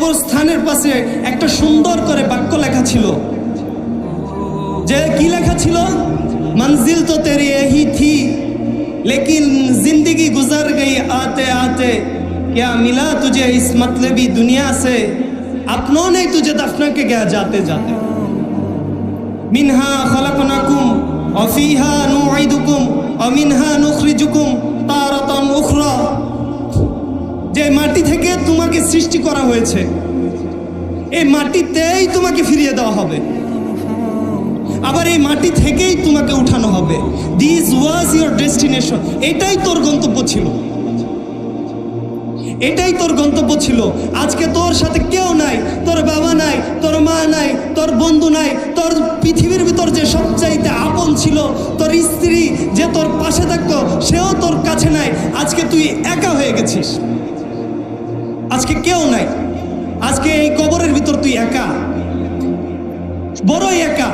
কবরস্থানের পাশে একটা সুন্দর করে বাক্য লেখা ছিল, যে কি লেখা ছিল, मंजिल तो तेरी यही थी लेकिन जिंदगी गुजर गई आते आते, क्या मिला तुझे इस मतलबी दुनिया से, अपनों ने तुझे दफना के गया जाते जाते। मिन्हा खलकनाकुम व फीहा नुईदुकुम व मिन्हा नुखरिजुकुम तारतन उखरा, যে মাটি থেকে তোমাকে সৃষ্টি করা হয়েছে এই মাটিতেই তোমাকে ফিরিয়ে দেওয়া হবে, আবার এই মাটি থেকেই তোমাকে উঠানো হবে। দিস ওয়াজ ইউর ডেস্টিনেশন, এটাই তোর গন্তব্য ছিল, এটাই তোর গন্তব্য ছিল। আজকে তোর সাথে কেউ নাই, তোর বাবা নাই, তোর মা নাই, তোর বন্ধু নাই, তোর পৃথিবীর ভিতর যে সবচাইতে আপন ছিল, তোর স্ত্রী যে তোর পাশে থাকতো সেও তোর কাছে নাই। আজকে তুই একা হয়ে গেছিস, আজকে কেউ নাই, আজকে এই কবরের ভিতর তুই একা, বড়ই একা।